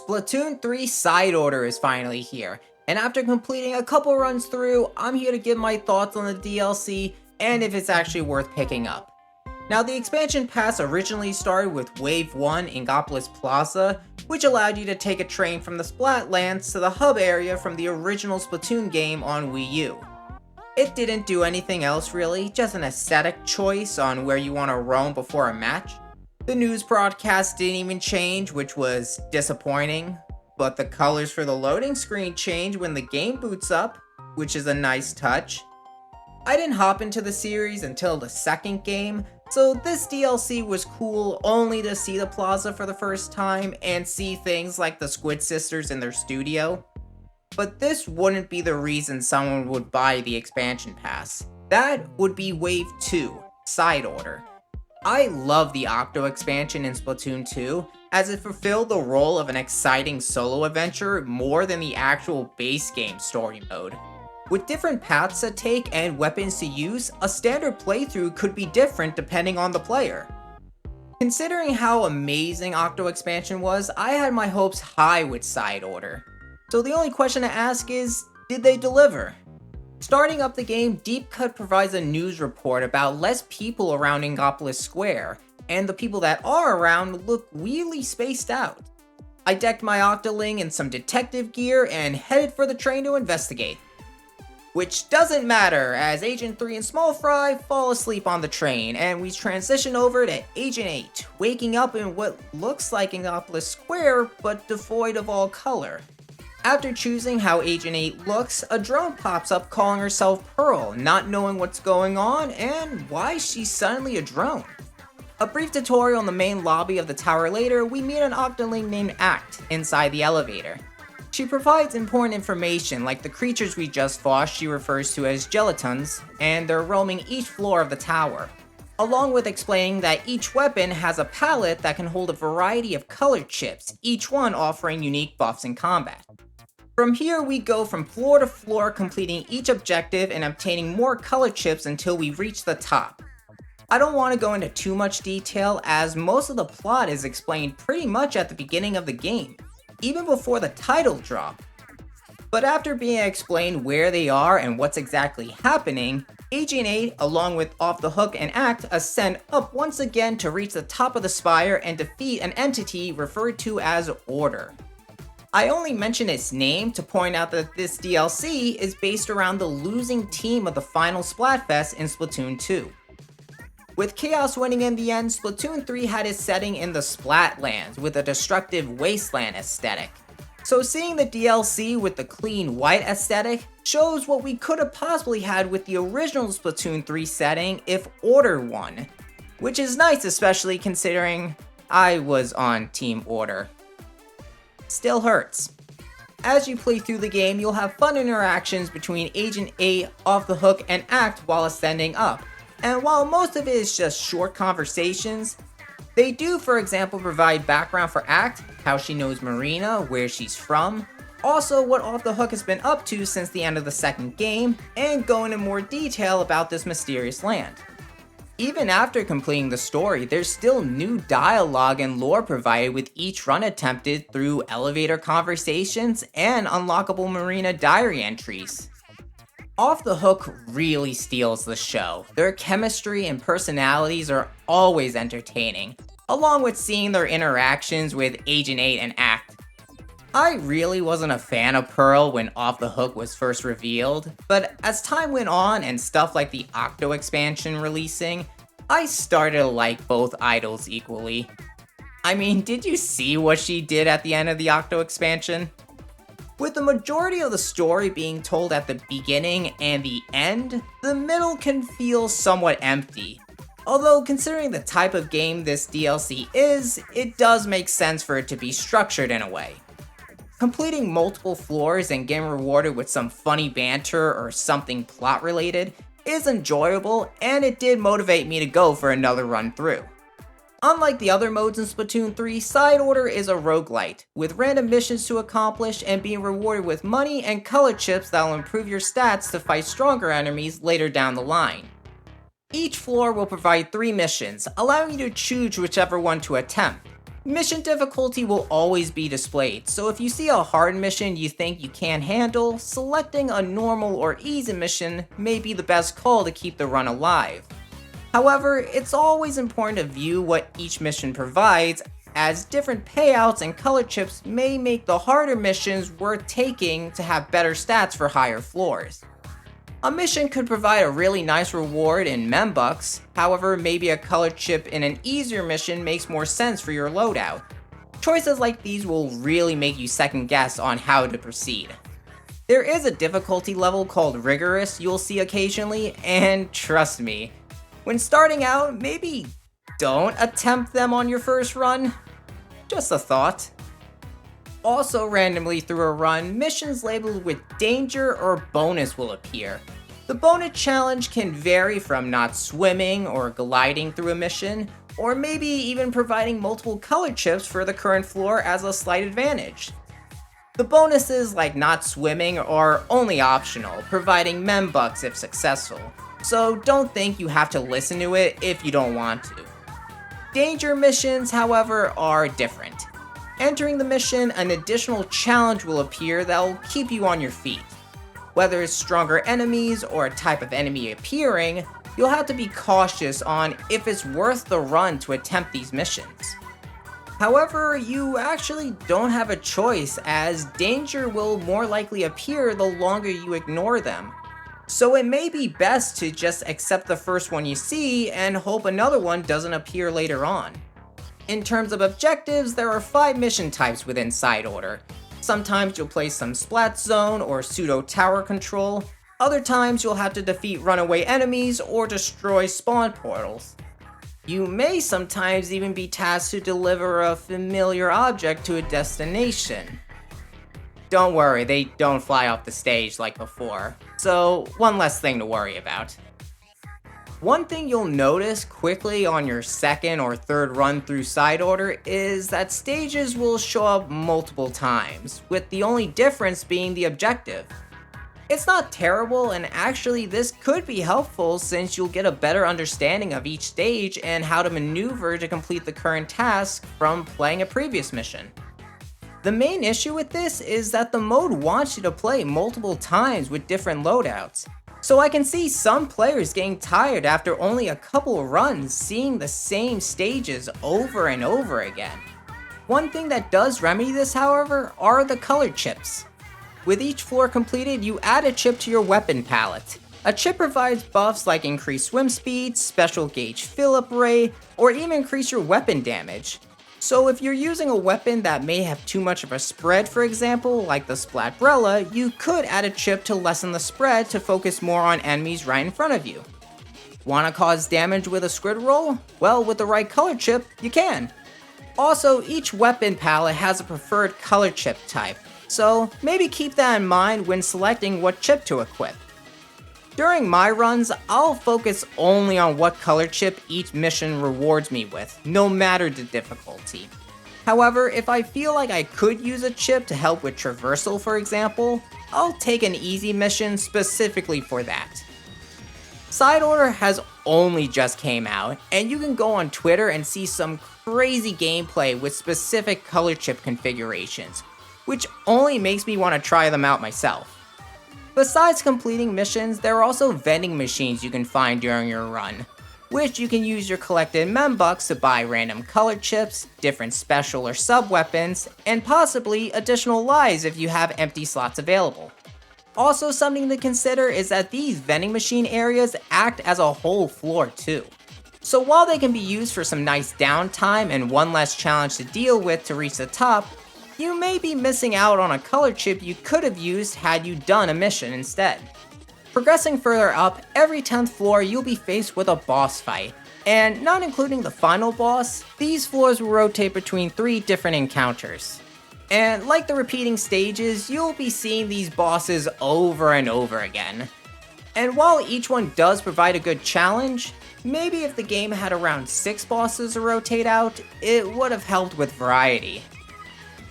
Splatoon 3 Side Order is finally here, and after completing a couple runs through, I'm here to give my thoughts on the DLC and if it's actually worth picking up. Now, the expansion pass originally started with Wave 1 in Ingopolis Plaza, which allowed you to take a train from the Splatlands to the hub area from the original Splatoon game on Wii U. It didn't do anything else really, just an aesthetic choice on where you want to roam before a match. The news broadcast didn't even change, which was disappointing, but the colors for the loading screen change when the game boots up, which is a nice touch. I didn't hop into the series until the second game, so this DLC was cool only to see the plaza for the first time and see things like the Squid Sisters in their studio. But this wouldn't be the reason someone would buy the expansion pass. That would be Wave 2, Side Order. I love the Octo expansion in Splatoon 2, as it fulfilled the role of an exciting solo adventure more than the actual base game story mode. With different paths to take and weapons to use, a standard playthrough could be different depending on the player. Considering how amazing Octo expansion was, I had my hopes high with Side Order. So the only question to ask is, did they deliver? Starting up the game, Deep Cut provides a news report about less people around Ingopolis Square, and the people that are around look really spaced out. I decked my Octoling in some detective gear and headed for the train to investigate. Which doesn't matter, as Agent 3 and Small Fry fall asleep on the train, and we transition over to Agent 8, waking up in what looks like Ingopolis Square, but devoid of all color. After choosing how Agent 8 looks, a drone pops up calling herself Pearl, not knowing what's going on and why she's suddenly a drone. A brief tutorial in the main lobby of the tower later, we meet an Octoling named Act inside the elevator. She provides important information like the creatures we just fought she refers to as Gelatons, and they're roaming each floor of the tower, along with explaining that each weapon has a palette that can hold a variety of color chips, each one offering unique buffs in combat. From here, we go from floor to floor, completing each objective and obtaining more color chips until we reach the top. I don't want to go into too much detail, as most of the plot is explained pretty much at the beginning of the game, even before the title drop. But after being explained where they are and what's exactly happening, Agent 8, along with Off the Hook and Act, ascend up once again to reach the top of the spire and defeat an entity referred to as Order. I only mention its name to point out that this DLC is based around the losing team of the final Splatfest in Splatoon 2. With Chaos winning in the end, Splatoon 3 had its setting in the Splatlands with a destructive wasteland aesthetic. So seeing the DLC with the clean white aesthetic shows what we could have possibly had with the original Splatoon 3 setting if Order won, which is nice, especially considering I was on Team Order. Still hurts. As you play through the game, you'll have fun interactions between Agent 8, Off the Hook, and Act while ascending up. And while most of it is just short conversations, they do, for example, provide background for Act, how she knows Marina, where she's from, also what Off the Hook has been up to since the end of the second game, and go into more detail about this mysterious land. Even after completing the story, there's still new dialogue and lore provided with each run attempted through elevator conversations and unlockable Marina diary entries. Off the Hook really steals the show. Their chemistry and personalities are always entertaining, along with seeing their interactions with Agent 8 and Act. I really wasn't a fan of Pearl when Off the Hook was first revealed, but as time went on and stuff like the Octo expansion releasing, I started to like both idols equally. I mean, did you see what she did at the end of the Octo expansion? With the majority of the story being told at the beginning and the end, the middle can feel somewhat empty. Although considering the type of game this DLC is, it does make sense for it to be structured in a way. Completing multiple floors and getting rewarded with some funny banter or something plot related is enjoyable, and it did motivate me to go for another run through. Unlike the other modes in Splatoon 3, Side Order is a roguelite, with random missions to accomplish and being rewarded with money and color chips that will improve your stats to fight stronger enemies later down the line. Each floor will provide 3 missions, allowing you to choose whichever one to attempt. Mission difficulty will always be displayed, so if you see a hard mission you think you can't handle, selecting a normal or easy mission may be the best call to keep the run alive. However, it's always important to view what each mission provides, as different payouts and color chips may make the harder missions worth taking to have better stats for higher floors. A mission could provide a really nice reward in membucks, however maybe a color chip in an easier mission makes more sense for your loadout. Choices like these will really make you second guess on how to proceed. There is a difficulty level called Rigorous you'll see occasionally, and trust me, when starting out, maybe don't attempt them on your first run. Just a thought. Also randomly through a run, missions labeled with danger or bonus will appear. The bonus challenge can vary from not swimming or gliding through a mission, or maybe even providing multiple color chips for the current floor as a slight advantage. The bonuses like not swimming are only optional, providing membucks if successful, so don't think you have to listen to it if you don't want to. Danger missions, however, are different. Entering the mission, an additional challenge will appear that will keep you on your feet. Whether it's stronger enemies or a type of enemy appearing, you'll have to be cautious on if it's worth the run to attempt these missions. However, you actually don't have a choice, as danger will more likely appear the longer you ignore them. So it may be best to just accept the first one you see and hope another one doesn't appear later on. In terms of objectives, there are 5 mission types within Side Order. Sometimes you'll play some Splat Zone or Pseudo Tower Control, other times you'll have to defeat runaway enemies or destroy spawn portals. You may sometimes even be tasked to deliver a familiar object to a destination. Don't worry, they don't fly off the stage like before, so one less thing to worry about. One thing you'll notice quickly on your second or third run through Side Order is that stages will show up multiple times, with the only difference being the objective. It's not terrible, and actually this could be helpful since you'll get a better understanding of each stage and how to maneuver to complete the current task from playing a previous mission. The main issue with this is that the mode wants you to play multiple times with different loadouts. So I can see some players getting tired after only a couple runs seeing the same stages over and over again. One thing that does remedy this, however, are the color chips. With each floor completed, you add a chip to your weapon palette. A chip provides buffs like increased swim speed, special gauge fill-up rate, or even increase your weapon damage. So if you're using a weapon that may have too much of a spread, for example, like the Splatbrella, you could add a chip to lessen the spread to focus more on enemies right in front of you. Wanna cause damage with a squid roll? Well, with the right color chip, you can. Also, each weapon palette has a preferred color chip type, so maybe keep that in mind when selecting what chip to equip. During my runs, I'll focus only on what color chip each mission rewards me with, no matter the difficulty. However, if I feel like I could use a chip to help with traversal, for example, I'll take an easy mission specifically for that. Side Order has only just came out, and you can go on Twitter and see some crazy gameplay with specific color chip configurations, which only makes me want to try them out myself. Besides completing missions, there are also vending machines you can find during your run, which you can use your collected membucks to buy random color chips, different special or sub weapons, and possibly additional lives if you have empty slots available. Also, something to consider is that these vending machine areas act as a whole floor too. So while they can be used for some nice downtime and one less challenge to deal with to reach the top, you may be missing out on a color chip you could have used had you done a mission instead. Progressing further up, every 10th floor you'll be faced with a boss fight, and not including the final boss, these floors will rotate between 3 different encounters. And like the repeating stages, you'll be seeing these bosses over and over again. And while each one does provide a good challenge, maybe if the game had around 6 bosses to rotate out, it would have helped with variety.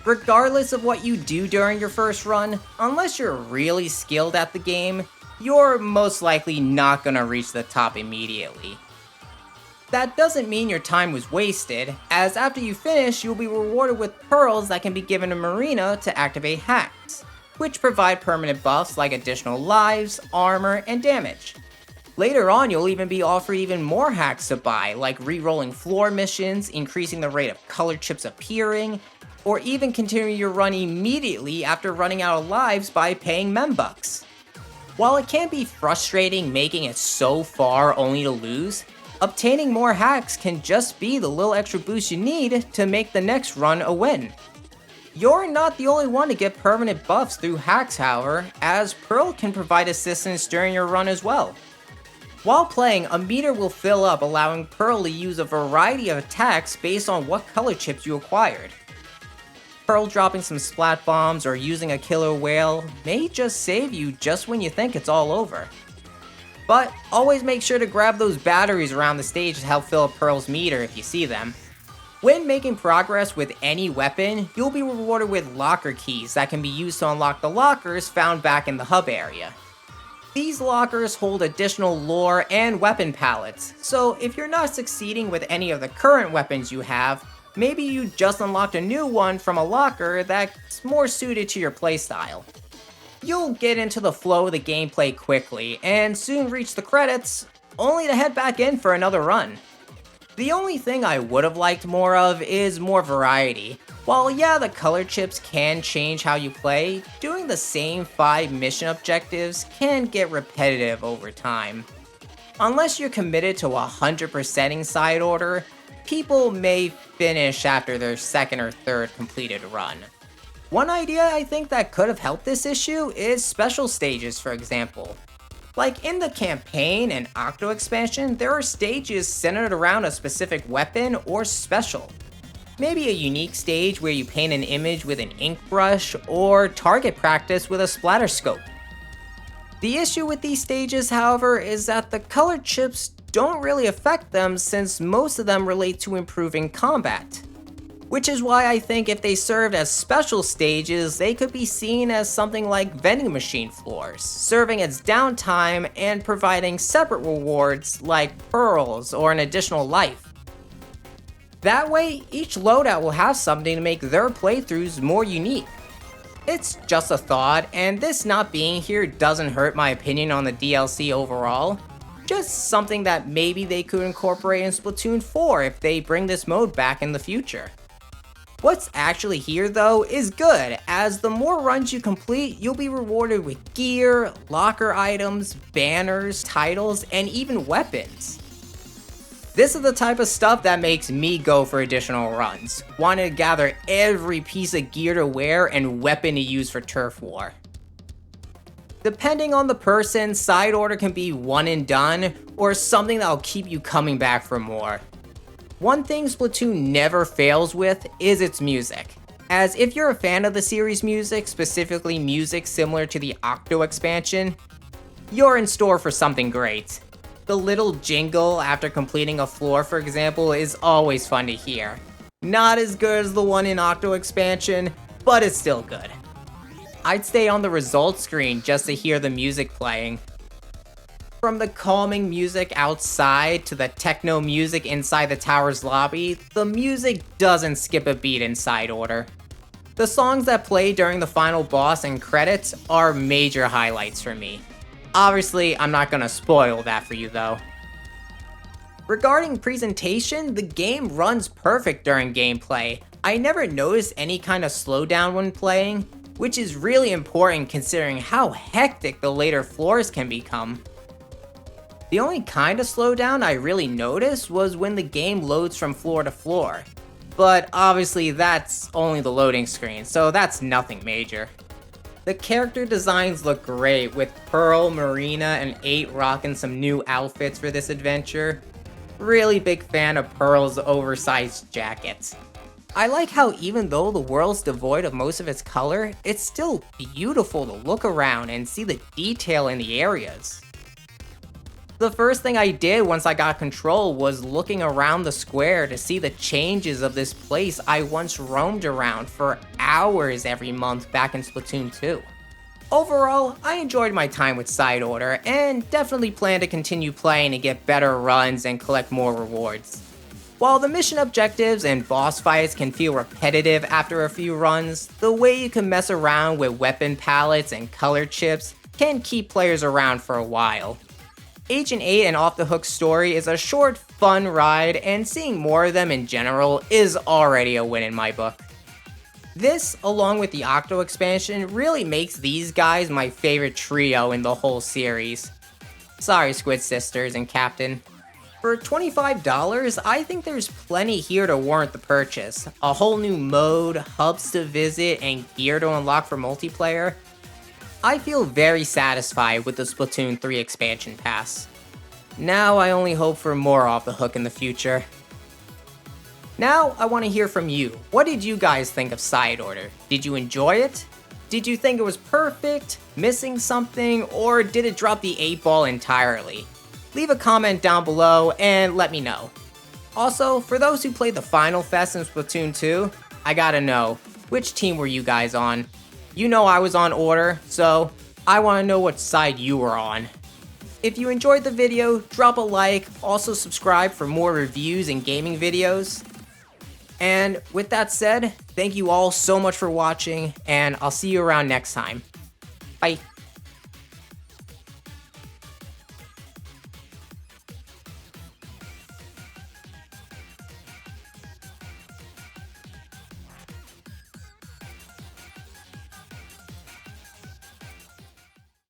Regardless of what you do during your first run, unless you're really skilled at the game, you're most likely not gonna reach the top immediately. That doesn't mean your time was wasted, as after you finish, you'll be rewarded with pearls that can be given to Marina to activate hacks, which provide permanent buffs like additional lives, armor, and damage. Later on, you'll even be offered even more hacks to buy, like re-rolling floor missions, increasing the rate of color chips appearing, or even continuing your run immediately after running out of lives by paying membucks. While it can be frustrating making it so far only to lose, obtaining more hacks can just be the little extra boost you need to make the next run a win. You're not the only one to get permanent buffs through hacks, however, as Pearl can provide assistance during your run as well. While playing, a meter will fill up, allowing Pearl to use a variety of attacks based on what color chips you acquired. Pearl dropping some splat bombs or using a killer whale may just save you just when you think it's all over. But always make sure to grab those batteries around the stage to help fill up Pearl's meter if you see them. When making progress with any weapon, you'll be rewarded with locker keys that can be used to unlock the lockers found back in the hub area. These lockers hold additional lore and weapon palettes, so if you're not succeeding with any of the current weapons you have, maybe you just unlocked a new one from a locker that's more suited to your playstyle. You'll get into the flow of the gameplay quickly, and soon reach the credits, only to head back in for another run. The only thing I would have liked more of is more variety. While yeah, the color chips can change how you play, doing the same 5 mission objectives can get repetitive over time. Unless you're committed to 100%ing side order, people may finish after their second or third completed run. One idea I think that could have helped this issue is special stages, for example. Like in the campaign and Octo expansion, there are stages centered around a specific weapon or special. Maybe a unique stage where you paint an image with an ink brush, or target practice with a splatter scope. The issue with these stages, however, is that the color chips don't really affect them since most of them relate to improving combat. Which is why I think if they served as special stages, they could be seen as something like vending machine floors, serving as downtime and providing separate rewards like pearls or an additional life. That way, each loadout will have something to make their playthroughs more unique. It's just a thought, and this not being here doesn't hurt my opinion on the DLC overall. Just something that maybe they could incorporate in Splatoon 4 if they bring this mode back in the future. What's actually here though is good, as the more runs you complete, you'll be rewarded with gear, locker items, banners, titles, and even weapons. This is the type of stuff that makes me go for additional runs, wanting to gather every piece of gear to wear and weapon to use for turf war. Depending on the person, side order can be one and done, or something that'll keep you coming back for more. One thing Splatoon never fails with is its music, as if you're a fan of the series music, specifically music similar to the Octo expansion, you're in store for something great. The little jingle after completing a floor, for example, is always fun to hear. Not as good as the one in Octo expansion, but it's still good. I'd stay on the results screen just to hear the music playing. From the calming music outside to the techno music inside the tower's lobby, the music doesn't skip a beat in side order. The songs that play during the final boss and credits are major highlights for me. Obviously, I'm not gonna spoil that for you though. Regarding presentation, the game runs perfect during gameplay. I never noticed any kind of slowdown when playing, which is really important considering how hectic the later floors can become. The only kind of slowdown I really noticed was when the game loads from floor to floor. But obviously that's only the loading screen, so that's nothing major. The character designs look great, with Pearl, Marina, and 8 rocking some new outfits for this adventure. Really big fan of Pearl's oversized jackets. I like how even though the world's devoid of most of its color, it's still beautiful to look around and see the detail in the areas. The first thing I did once I got control was looking around the square to see the changes of this place I once roamed around for hours every month back in Splatoon 2. Overall, I enjoyed my time with Side Order and definitely plan to continue playing to get better runs and collect more rewards. While the mission objectives and boss fights can feel repetitive after a few runs, the way you can mess around with weapon palettes and color chips can keep players around for a while. Agent 8 and Off the Hook story is a short, fun ride, and seeing more of them in general is already a win in my book. This, along with the Octo expansion, really makes these guys my favorite trio in the whole series. Sorry, Squid Sisters and Captain. For $25, I think there's plenty here to warrant the purchase. A whole new mode, hubs to visit, and gear to unlock for multiplayer. I feel very satisfied with the Splatoon 3 expansion pass. Now I only hope for more Off the Hook in the future. Now I want to hear from you. What did you guys think of Side Order? Did you enjoy it? Did you think it was perfect, missing something, or did it drop the 8 ball entirely? Leave a comment down below and let me know. Also, for those who played the Final Fest in Splatoon 2, I gotta know, which team were you guys on? You know I was on Order, so I want to know what side you were on. If you enjoyed the video, drop a like, also subscribe for more reviews and gaming videos. And with that said, thank you all so much for watching, and I'll see you around next time. Bye.